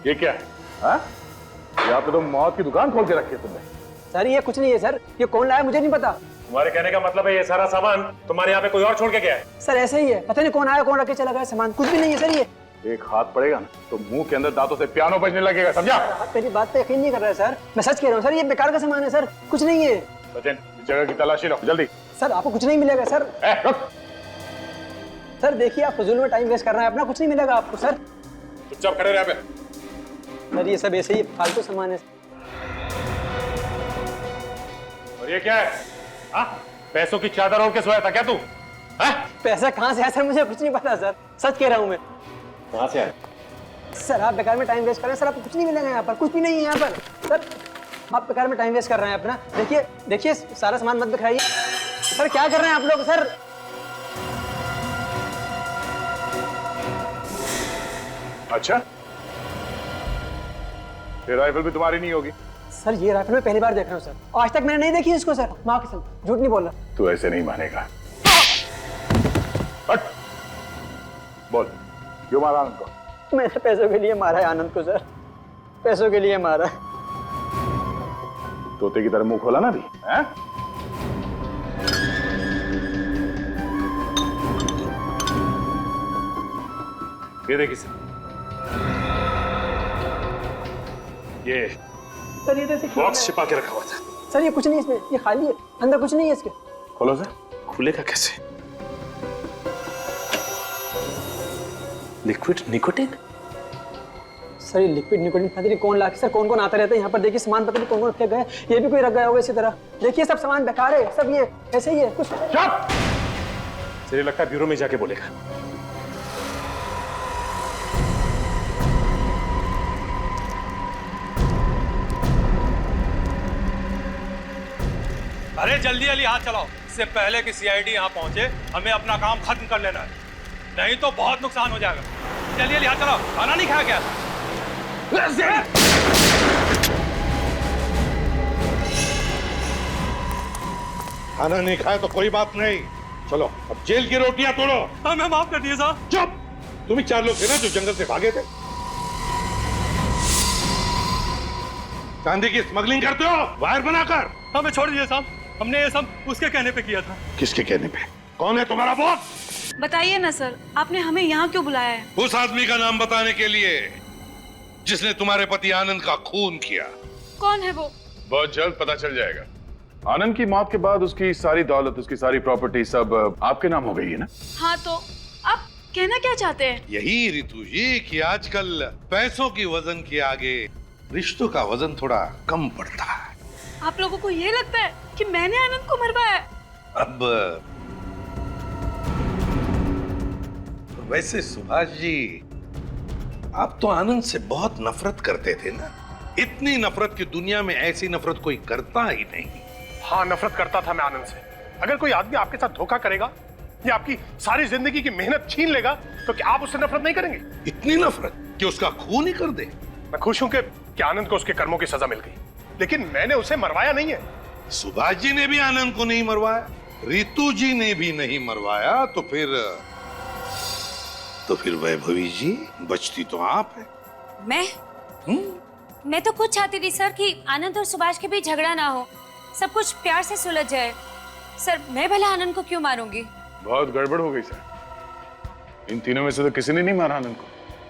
ये क्या है? हाँ? यहाँ पे तो मौत की दुकान खोल के रखी है तुमने। सर ये कुछ नहीं है सर, ये कौन लाया मुझे नहीं पता। तुम्हारे कहने का मतलब है ये सारा सामान तुम्हारे यहाँ पे कोई और छोड़ के गया है? सर ऐसे ही है, पता नहीं कौन आया कौन रख के चला गया सामान, कुछ भी नहीं है सर। ये एक हाथ पड़ेगा ना तो मुंह के अंदर दांतों से पियानो बजने लगेगा, समझा? आप मेरी बात पे यकीन नहीं कर रहे सर, मैं सच कह रहा हूँ सर, ये बेकार का सामान है सर, कुछ नहीं है। सचिन, इस जगह की तलाशी लो जल्दी। सर आपको कुछ नहीं मिलेगा सर। रुक। सर देखिए आप फजूल में टाइम वेस्ट कर रहे हैं अपना, कुछ नहीं मिलेगा आपको सर। चुपचाप खड़े रहे। सर ये सब ऐसे ही फालतू सामान है। और ये क्या है? हाँ? पैसों की चादर ओढ़ के सोया था क्या तू? पैसा कहाँ से है सर, मुझे कुछ नहीं पता सर, सच कह रहा हूँ मैं। कहाँ से आया? सर आप बेकार में टाइम वेस्ट कर रहे हैं सर, आपको कुछ नहीं मिलेगा यहाँ पर, कुछ भी नहीं है यहाँ पर सर, आप बेकार में टाइम वेस्ट कर रहे हैं अपना। देखिए देखिए सारा सामान मत बिखराइए सर, क्या कर रहे हैं आप लोग सर? अच्छा, ये राइफल भी तुम्हारी नहीं होगी? सर ये राइफल मैं पहली बार देख रहा हूँ सर, आज तक मैंने नहीं देखी इसको सर, माँ कसम झूठ नहीं बोल रहा। तू ऐसे नहीं मानेगा। हट। बोल, क्यों मारा आनंद को? मैंने पैसों के लिए मारा है आनंद को सर, पैसों के लिए मारा है। तोते की तरह मुंह खोला ना भी, हैं? ये देखिए सर, ये सर ये तो बॉक्स छिपा के रखा हुआ था। सर ये कुछ नहीं इसमें, ये खाली है, अंदर कुछ नहीं है इसके। खोलो सर। खुलेगा कैसे? Liquid nicotine? सर ये लिक्विड निकोटिन पता नहीं कौन ला के, सर कौन कौन आता रहता है यहाँ पर, देखिए सामान पता नहीं कौन कौन फेंक गए, ये भी कोई रख गया होगा इसी तरह। देखिए सब सामान बेकार है, सब ये ऐसे ही है कुछ। चुप! मुझे लगता है ब्यूरो में जाके बोलेगा। अरे जल्दी जल्दी हाथ चलाओ, इससे पहले कि सीआईडी यहाँ पहुंचे हमें अपना काम खत्म कर लेना है, नहीं तो बहुत नुकसान हो जाएगा। जल्दी जल्दी हाथ चलाओ, खाना नहीं खाया क्या? खाना नहीं खाया तो कोई बात नहीं, चलो अब जेल की रोटियां तोड़ो। हमें माफ कर दिए साहब। चुप! तुम ही 4 लोग थे ना जो जंगल से भागे थे। चांदी की स्मगलिंग करते हो वायर बनाकर। हमें छोड़ दिए साहब, हमने ये सब उसके कहने पे किया था। किसके कहने पे? कौन है तुम्हारा बॉस? बताइए ना सर, आपने हमें यहाँ क्यों बुलाया है? उस आदमी का नाम बताने के लिए जिसने तुम्हारे पति आनंद का खून किया। कौन है वो? बहुत जल्द पता चल जाएगा। आनंद की मौत के बाद उसकी सारी दौलत, उसकी सारी प्रॉपर्टी सब आपके नाम हो गई है ना? हाँ तो आप कहना क्या चाहते हैं? यही रितु जी कि आजकल पैसों की वजन के आगे रिश्तों का वजन थोड़ा कम पड़ता है। आप लोगों को ये लगता है कि मैंने आनंद को मरवाया है? अब वैसे सुभाष जी, आप तो आनंद से बहुत नफरत करते थे ना? इतनी नफरत की दुनिया में ऐसी नफरत कोई करता ही नहीं। हाँ नफरत करता था मैं आनंद से। अगर कोई आदमी आपके साथ धोखा करेगा या आपकी सारी जिंदगी की मेहनत छीन लेगा तो क्या आप उससे नफरत नहीं करेंगे? इतनी नफरत कि उसका खून ही कर दे। मैं खुश हूं कि आनंद को उसके कर्मों की सजा मिल गई, लेकिन मैंने उसे मरवाया नहीं है। सुभाष जी ने भी आनंद को नहीं मरवाया, रितु जी ने भी नहीं मरवाया, तो फिर वैभवी जी बचती तो आप है। मैं तो खुद चाहती थी सर कि आनंद और सुभाष के बीच झगड़ा ना हो, सब कुछ प्यार से सुलझ जाए। सर मैं भला आनंद को क्यों मारूंगी? बहुत गड़बड़ हो गई सर। इन तीनों में से तो किसी ने नहीं मारा आनंद को,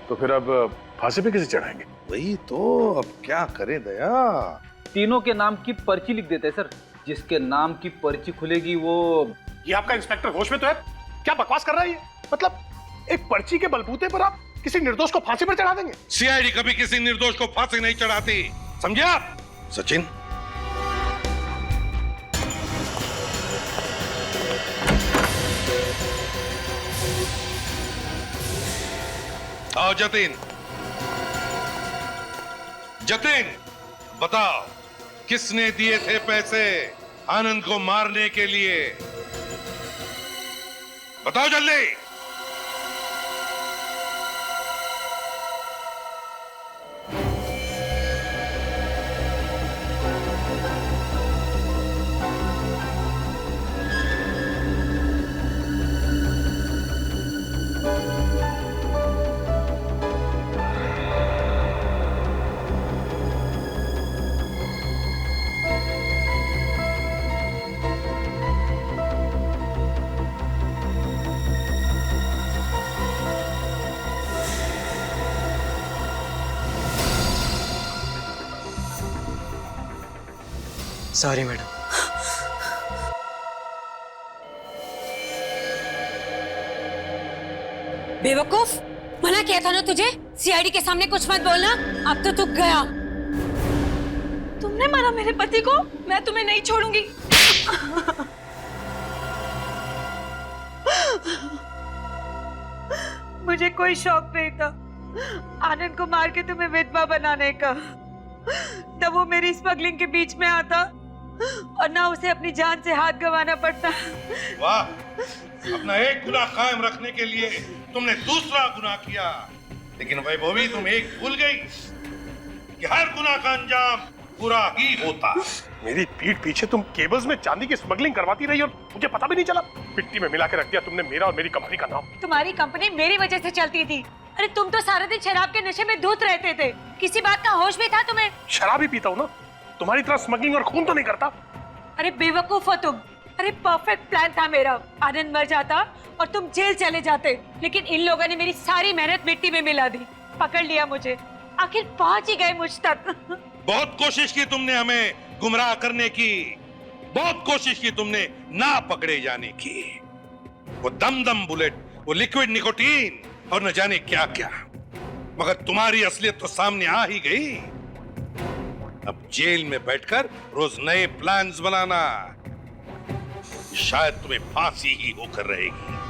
तो फिर अब फांसी पे किसे चढ़ाएंगे? वही तो, अब क्या करे दया। तीनों के नाम की पर्ची लिख देते हैं सर। जिसके नाम की पर्ची खुलेगी वो। ये आपका इंस्पेक्टर होश में तो है? क्या बकवास कर रहा है ये? मतलब एक पर्ची के बलबूते पर आप किसी निर्दोष को फांसी पर चढ़ा देंगे? सीआईडी कभी किसी निर्दोष को फांसी नहीं चढ़ाती, समझे आप? सचिन, आओ जतिन। जतिन, बताओ किसने दिए थे पैसे आनंद को मारने के लिए? बताओ जल्दी। Sorry madam. बेवकूफ, मना किया था ना तुझे सीआईडी के सामने कुछ मत बोलना। अब तो तू गया। तुमने मारा मेरे पति को, मैं तुम्हें नहीं छोड़ूंगी। मुझे कोई शौक नहीं था आनंद को मार के तुम्हें विधवा बनाने का। तब वो मेरी स्मगलिंग के बीच में आता और ना उसे अपनी जान से हाथ गंवाना पड़ता। वाह, अपना एक गुनाह कायम रखने के लिए तुमने दूसरा गुनाह किया। लेकिन वैभवी, तुम एक भूल गई कि हर गुनाह का अंजाम बुरा ही होता। मेरी पीठ पीछे तुम केबल्स में चांदी की स्मगलिंग करवाती रही और मुझे पता भी नहीं चला। मिट्टी में मिला के रख दिया तुमने मेरा और मेरी कंपनी का नाम। तुम्हारी कंपनी मेरी वजह से चलती थी। अरे तुम तो सारा दिन शराब के नशे में धुत रहते थे। किसी बात का होश भी था तुम्हें? शराब ही पीता हूँ ना, तुम्हारी तरह स्मगलिंग और खून तो नहीं करता। अरे बेवकूफ हो तुम। अरे परफेक्ट प्लान था मेरा। आनंद मर जाता और तुम जेल चले जाते, लेकिन इन लोगों ने मेरी सारी मेहनत मिट्टी में मिला दी। पकड़ लिया मुझे, आखिर पहुंच ही गए मुझ तक। बहुत कोशिश की तुमने हमें गुमराह करने की, बहुत कोशिश की तुमने ना पकड़े जाने की। वो दम बुलेट, वो लिक्विड निकोटीन और न जाने क्या क्या, मगर तुम्हारी असलियत तो सामने आ ही गई। अब जेल में बैठकर रोज नए प्लान्स बनाना, शायद तुम्हें फांसी ही होकर रहेगी।